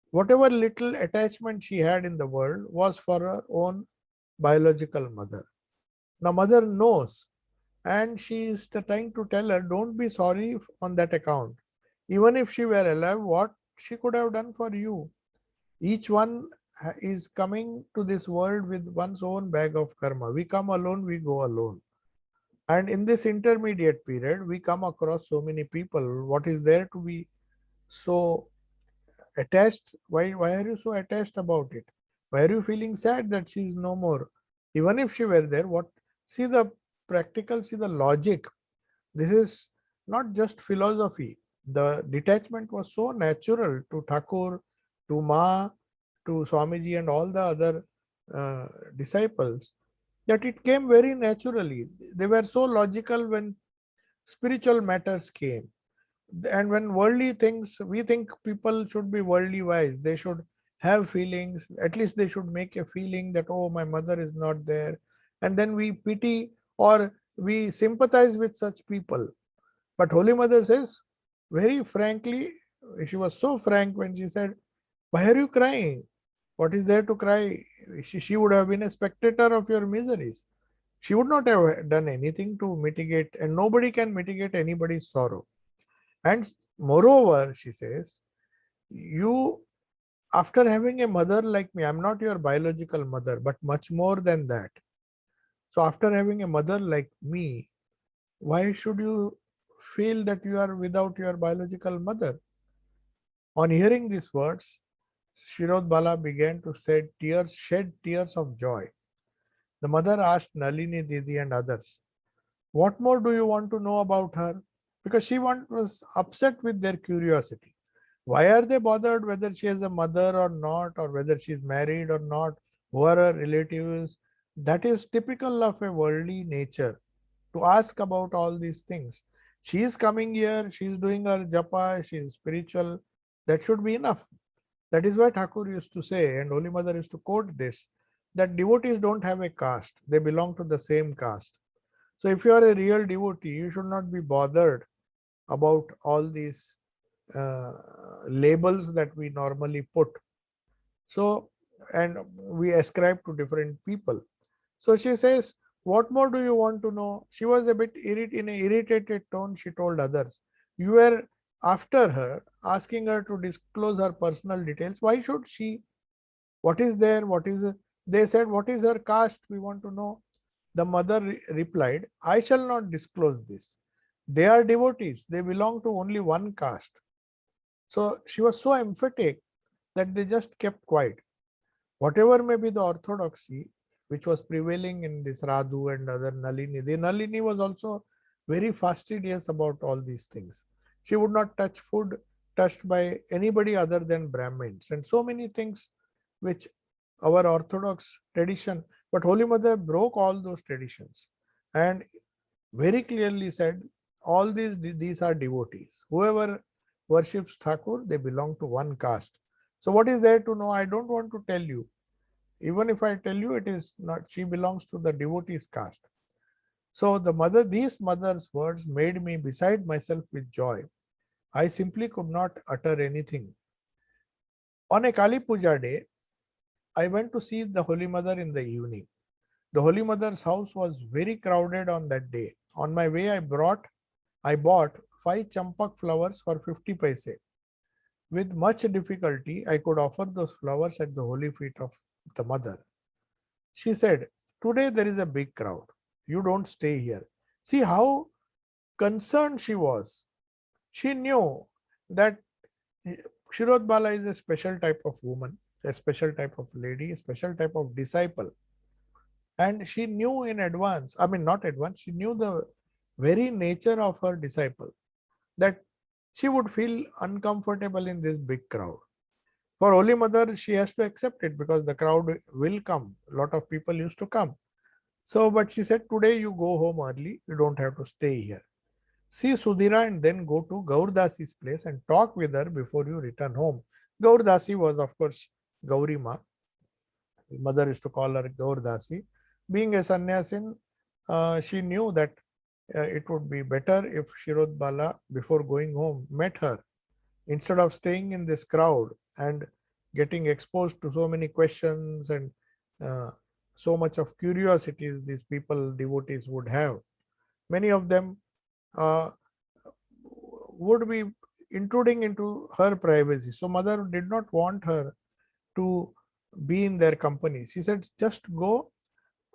Whatever little attachment she had in the world was for her own biological mother. Now, mother knows and she is trying to tell her, don't be sorry on that account. Even if she were alive, what she could have done for you? Each one is coming to this world with one's own bag of karma. We come alone, we go alone. And in this intermediate period, we come across so many people. What is there to be so attached? Why are you so attached about it? Why are you feeling sad that she is no more? Even if she were there, what? See the practical, see the logic. This is not just philosophy. The detachment was so natural to Thakur, to Ma, to Swamiji, and all the other uh, disciples, that it came very naturally. They were so logical when spiritual matters came. And when worldly things, we think people should be worldly wise. They should have feelings. At least they should make a feeling that, oh, my mother is not there. And then we pity or we sympathize with such people. But Holy Mother says, very frankly, she was so frank when she said, why are you crying? What is there to cry? She would have been a spectator of your miseries. She would not have done anything to mitigate, and nobody can mitigate anybody's sorrow. And moreover, she says, you, after having a mother like me, I'm not your biological mother, but much more than that. So, after having a mother like me, why should you feel that you are without your biological mother? On hearing these words, Shirodbala began to shed tears of joy. The mother asked Nalini Didi and others, what more do you want to know about her? Because was upset with their curiosity. Why are they bothered whether she has a mother or not, or whether she is married or not, who are her relatives? That is typical of a worldly nature, to ask about all these things. She is coming here, she is doing her japa, she is spiritual. That should be enough. That is why Thakur used to say, and Holy Mother used to quote this, that devotees don't have a caste, they belong to the same caste. So if you are a real devotee, you should not be bothered about all these uh, labels that we normally put. So, and we ascribe to different people. So she says, what more do you want to know? She was a bit in an irritated tone. She told others, you were after her, asking her to disclose her personal details. Why should she? What is there? What is it? They said, what is her caste? We want to know. The mother replied, I shall not disclose this. They are devotees. They belong to only one caste. So she was so emphatic that they just kept quiet. Whatever may be the orthodoxy which was prevailing in this Radhu and other Nalini, the Nalini was also very fastidious about all these things. She would not touch food touched by anybody other than Brahmins, and so many things which our orthodox tradition, but Holy Mother broke all those traditions and very clearly said, all these are devotees. Whoever worships Thakur, they belong to one caste. So what is there to know? I don't want to tell you. Even if I tell you, it is not, she belongs to the devotees caste. So these mother's words made me beside myself with joy. I simply could not utter anything. On a Kali Puja day, I went to see the Holy Mother in the evening. The Holy Mother's house was very crowded on that day. On my way, I bought 5 champak flowers for 50 paise. With much difficulty, I could offer those flowers at the holy feet of the mother. She said, today there is a big crowd. You don't stay here. See how concerned she was. She knew that Shirodbala is a special type of woman, a special type of lady, a special type of disciple. And she knew in advance, I mean, not advance, she knew the very nature of her disciple, that she would feel uncomfortable in this big crowd. For Holy Mother, she has to accept it because the crowd will come. A lot of people used to come. So, but she said, today you go home early, you don't have to stay here. See Sudhira and then go to Gaurdasi's place and talk with her before you return home. Gaurdasi was, of course, Gauri Ma. Mother used to call her Gaurdasi. Being a sannyasin, she knew that it would be better if Shirodbala, before going home, met her instead of staying in this crowd and getting exposed to so many questions and uh, so much of curiosities these people, devotees, would have. Many of them uh, would be intruding into her privacy. So mother did not want her to be in their company. She said, just go.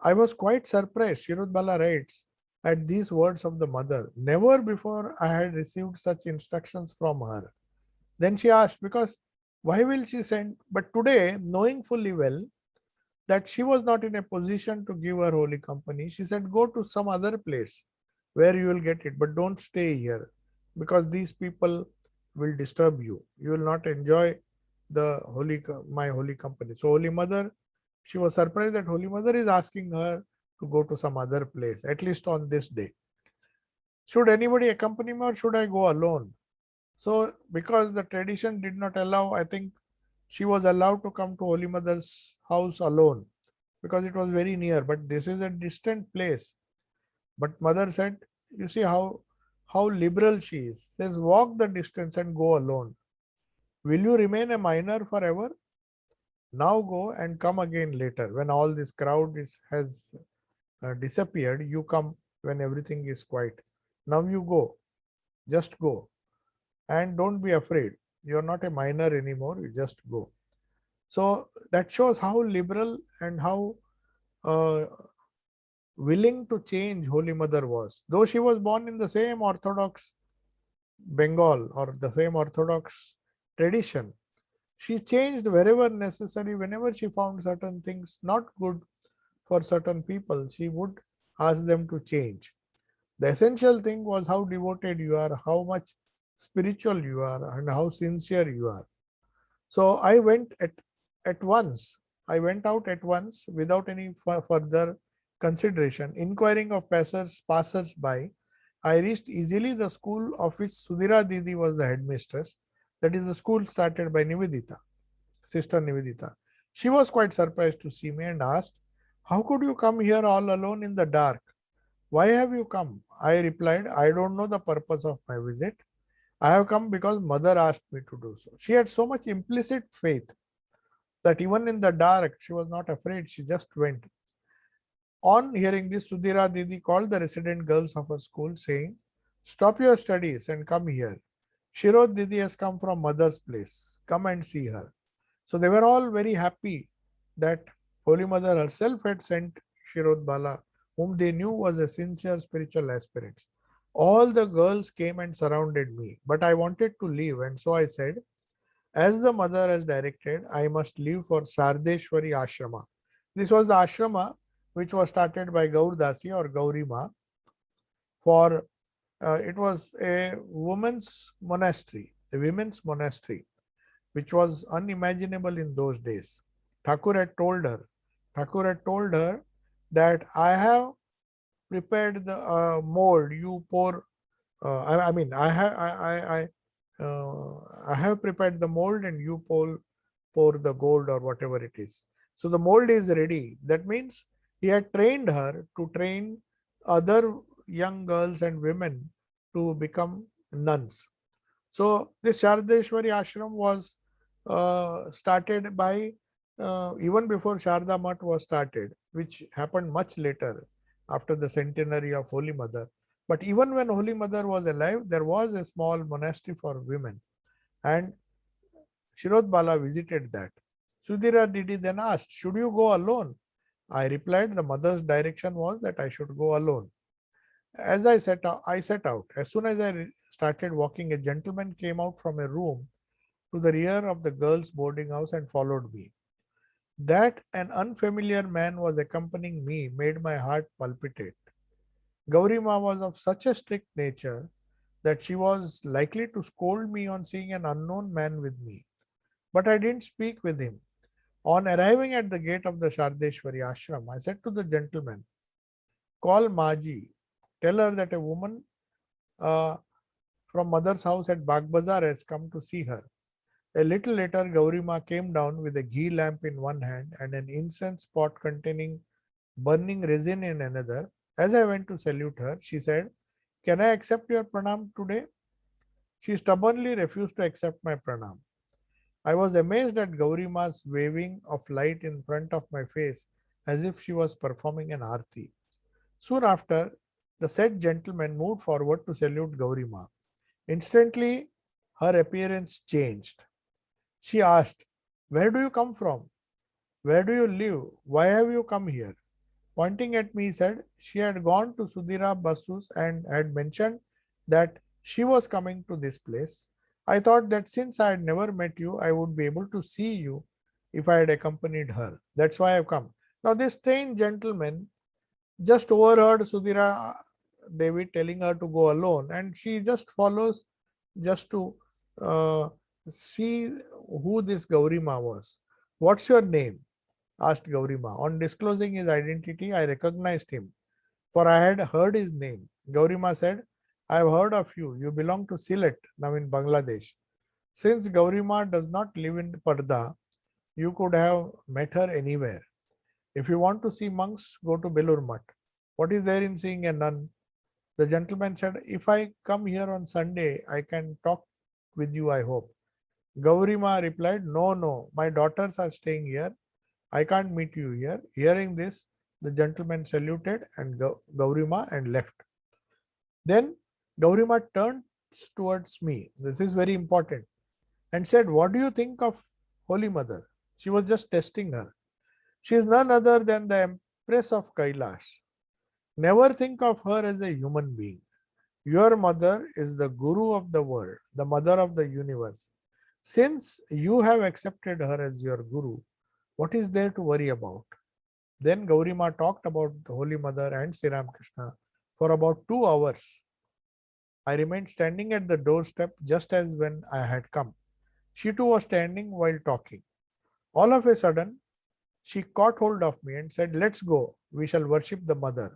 I was quite surprised, Shirut Bala writes, at these words of the mother. Never before I had received such instructions from her. Then she asked, because why will she send? But today, knowing fully well that she was not in a position to give her holy company, she said, go to some other place where you will get it, but don't stay here because these people will disturb you. You will not enjoy the my holy company. So Holy Mother, she was surprised that Holy Mother is asking her to go to some other place, at least on this day. Should anybody accompany me or should I go alone? So because the tradition did not allow, I think she was allowed to come to Holy Mother's house alone because it was very near. But this is a distant place. But mother said, you see how liberal she is. Says, walk the distance and go alone. Will you remain a minor forever? Now go and come again later. When all this crowd has disappeared, you come when everything is quiet. Now you go. Just go. And don't be afraid. You're not a minor anymore. You just go. So that shows how liberal and how uh, willing to change Holy Mother was. Though she was born in the same Orthodox Bengal or the same Orthodox tradition, she changed wherever necessary. Whenever she found certain things not good for certain people, she would ask them to change. The essential thing was how devoted you are, how much spiritual you are, and how sincere you are. So I went at once. I went out at once without any further consideration. Inquiring of passers by, I reached easily the school of which Sudhira Didi was the headmistress. That is the school started by Nivedita, sister Nivedita. She was quite surprised to see me and asked, how could you come here all alone in the dark? Why have you come? I replied, I don't know the purpose of my visit. I have come because mother asked me to do so. She had so much implicit faith that even in the dark, she was not afraid. She just went. On hearing this, Sudhira Didi called the resident girls of her school saying, stop your studies and come here. Shirot Didi has come from mother's place. Come and see her. So they were all very happy that Holy Mother herself had sent Shirot Bala, whom they knew was a sincere spiritual aspirant. All the girls came and surrounded me, but I wanted to leave, and so I said, as the mother has directed, I must leave for Sardeshwari Ashrama. This was the ashrama which was started by Gaurdasi or Gaurima for it was a women's monastery, which was unimaginable in those days. Thakur had told her, Thakur had told her that I have prepared the mold. You pour. I mean, I have prepared the mold, and you pour the gold or whatever it is. So the mold is ready. That means he had trained her to train other young girls and women to become nuns. So this Shardeshwari ashram was started by even before Sharda Math was started, which happened much later after the centenary of Holy Mother. But even when Holy Mother was alive, there was a small monastery for women, and Shirot Bala visited that. Sudhira Didi then asked, should you go alone? I replied, the mother's direction was that I should go alone. As I set out. As soon as I started walking, a gentleman came out from a room to the rear of the girls' boarding house and followed me. That an unfamiliar man was accompanying me made my heart palpitate. Gaurima was of such a strict nature that she was likely to scold me on seeing an unknown man with me. But I didn't speak with him. On arriving at the gate of the Shardeshwari ashram, I said to the gentleman, call Maji. Tell her that a woman uh, from mother's house at Bagbazar has come to see her. A little later, Gaurima came down with a ghee lamp in one hand and an incense pot containing burning resin in another. As I went to salute her, she said, can I accept your pranam today? She stubbornly refused to accept my pranam. I was amazed at Gaurima's waving of light in front of my face as if she was performing an arti. Soon after, The said gentleman moved forward to salute Gaurima. Instantly, her appearance changed. She asked, "Where do you come from? Where do you live? Why have you come here?" Pointing at me, he said she had gone to Sudhira Basus and had mentioned that she was coming to this place. I thought that since I had never met you, I would be able to see you if I had accompanied her. That's why I've come. Now, this strange gentleman just overheard Sudhira Devi telling her to go alone, and she just follows just to uh, see who this Gaurima was. "What's your name?" asked Gaurima. On disclosing his identity, I recognized him, for I had heard his name. Gaurima said, "I have heard of you. You belong to Sylhet, now in Bangladesh." Since Gaurima does not live in Parda, you could have met her anywhere. If you want to see monks, go to Belur Mutt. What is there in seeing a nun? The gentleman said, "If I come here on Sunday, I can talk with you, I hope." Gaurima replied, "No, no, my daughters are staying here. I can't meet you here." Hearing this, the gentleman saluted and Gaurima and left. Then Gaurima turned towards me. This is very important. And said, "What do you think of Holy Mother?" She was just testing her. "She is none other than the Empress of Kailash. Never think of her as a human being. Your mother is the Guru of the world, the mother of the universe. Since you have accepted her as your Guru, what is there to worry about?" Then Gaurima talked about the Holy Mother and Sri Ramakrishna for about 2 hours. I remained standing at the doorstep just as when I had come. She too was standing while talking. All of a sudden, she caught hold of me and said, "Let's go. We shall worship the Mother."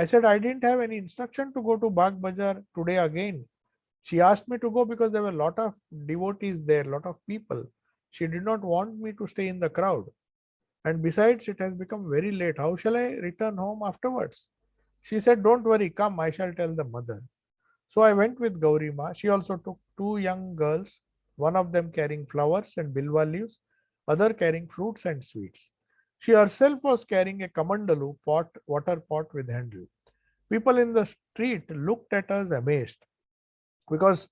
I said, "I didn't have any instruction to go to Bagh Bazaar today again." She asked me to go because there were a lot of devotees there, a lot of people. She did not want me to stay in the crowd. And besides, it has become very late. How shall I return home afterwards? She said, "Don't worry, come, I shall tell the mother." So I went with Gaurima. She also took two young girls, one of them carrying flowers and bilwa leaves, other carrying fruits and sweets. She herself was carrying a kamandalu pot, water pot with handle. People in the street looked at us amazed because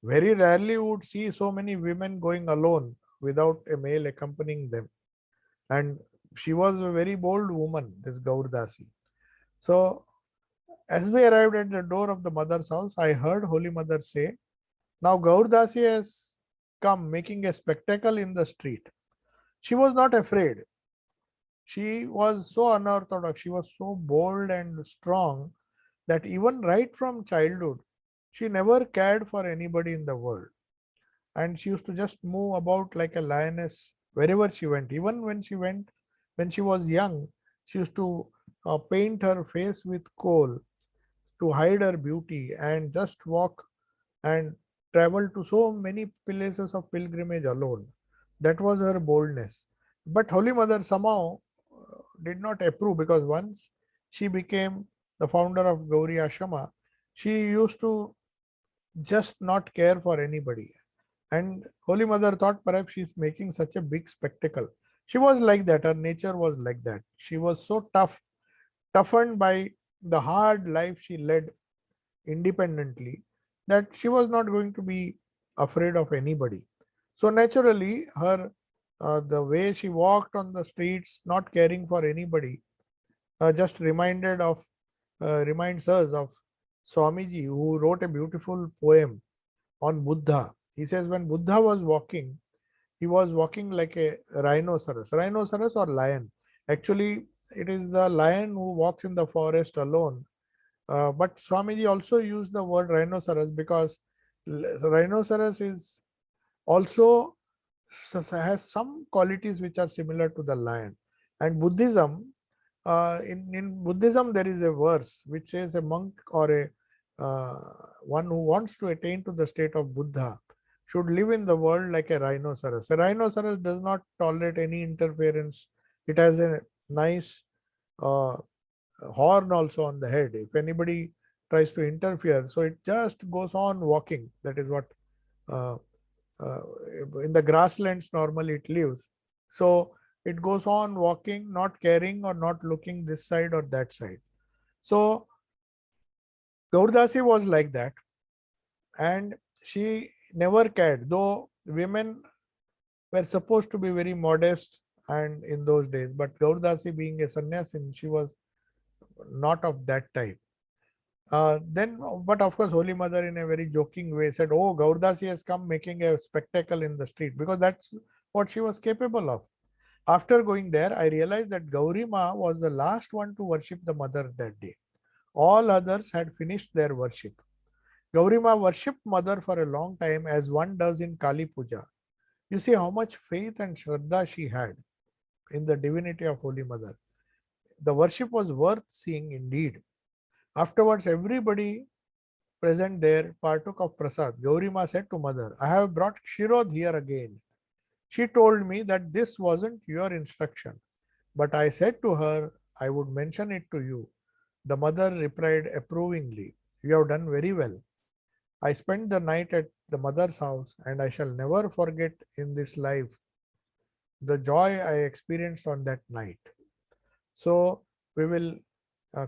very rarely would see so many women going alone without a male accompanying them. And she was a very bold woman, this Gaurdasi. So as we arrived at the door of the mother's house, I heard Holy Mother say, "Now Gaurdasi has come making a spectacle in the street." She was not afraid. She was so unorthodox. She was so bold and strong that even right from childhood, she never cared for anybody in the world. And she used to just move about like a lioness wherever she went. Even when she was young, she used to paint her face with coal to hide her beauty and just walk and travel to so many places of pilgrimage alone. That was her boldness. But Holy Mother somehow did not approve, because once she became the founder of Gauri Ashrama, she used to just not care for anybody. And Holy Mother thought perhaps she's making such a big spectacle. She was like that, her nature was like that. She was so toughened by the hard life she led independently, that she was not going to be afraid of anybody. So naturally, her the way she walked on the streets, not caring for anybody, just reminds us of Swamiji, who wrote a beautiful poem on Buddha. He says when Buddha was walking, he was walking like a rhinoceros or lion. Actually, it is the lion who walks in the forest alone. But Swamiji also used the word rhinoceros because rhinoceros is also has some qualities which are similar to the lion. And Buddhism, in Buddhism, there is a verse which says a monk or a one who wants to attain to the state of Buddha should live in the world like a rhinoceros. A rhinoceros does not tolerate any interference. It has a nice uh, horn also on the head. If anybody tries to interfere, so it just goes on walking. That is what uh, uh, in the grasslands normally it lives. So it goes on walking, not caring or not looking this side or that side. So Gaurdasi was like that, and she never cared, though women were supposed to be very modest and in those days, but Gaurdasi being a sannyasin, she was not of that type. Then, but of course, Holy Mother in a very joking way said, "Oh, Gaurdasi has come making a spectacle in the street," because that's what she was capable of. After going there, I realized that Gauri Ma was the last one to worship the mother that day. All others had finished their worship. Gauri Ma worshipped mother for a long time as one does in Kali Puja. You see how much faith and Shraddha she had in the divinity of Holy Mother. The worship was worth seeing indeed. Afterwards, everybody present there partook of prasad. Gaurima said to mother, I have brought Kshirod here again. She told me that this wasn't your instruction, but I said to her, I would mention it to you. The mother replied approvingly, you have done very well. I spent the night at the mother's house, and I shall never forget in this life the joy I experienced on that night. So we will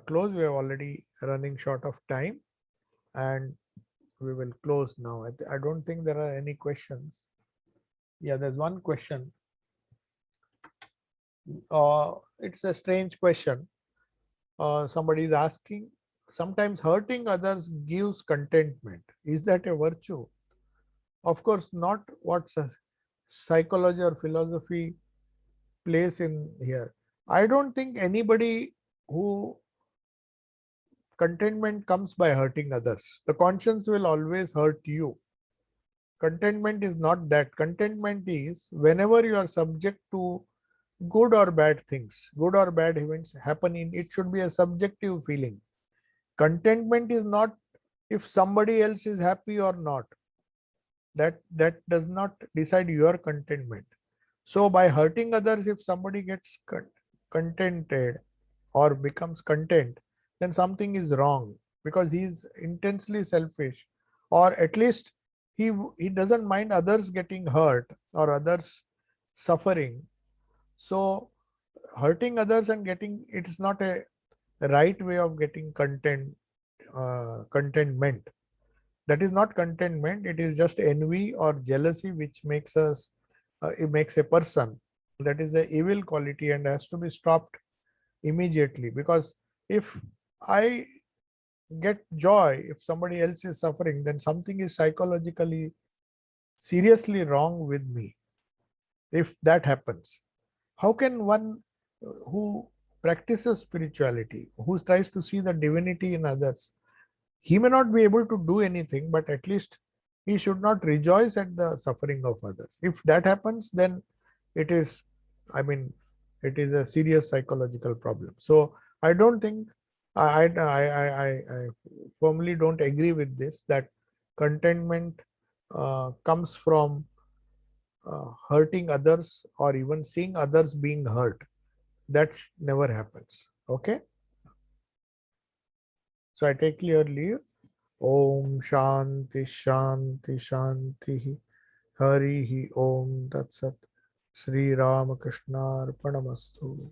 close. We are already running short of time, and we will close now. I don't think there are any questions. Yeah, there's one question. It's a strange question. Somebody is asking, sometimes hurting others gives contentment. Is that a virtue? Of course, not what psychology or philosophy plays in here. I don't think anybody who contentment comes by hurting others. The conscience will always hurt you. Contentment is not that. Contentment is whenever you are subject to good or bad things, good or bad events happen in, it should be a subjective feeling. Contentment is not if somebody else is happy or not. That does not decide your contentment. So by hurting others, if somebody gets contented or becomes content, then something is wrong, because he is intensely selfish, or at least he doesn't mind others getting hurt or others suffering. So hurting others and getting, it is not a right way of getting contentment. That is not contentment. It is just envy or jealousy which makes us it makes a person. That is a evil quality and has to be stopped immediately, because if I get joy if somebody else is suffering, then something is psychologically seriously wrong with me. If that happens, how can one who practices spirituality, who tries to see the divinity in others, he may not be able to do anything, but at least he should not rejoice at the suffering of others. If that happens, then it is, I mean, it is a serious psychological problem. So I don't think, I firmly don't agree with this, that contentment comes from hurting others or even seeing others being hurt. That never happens. Okay. So I take clear leave. Om Shanti Shanti Shanti Hari Om Tat Sat. Sri Ramakrishna Arpanamastu.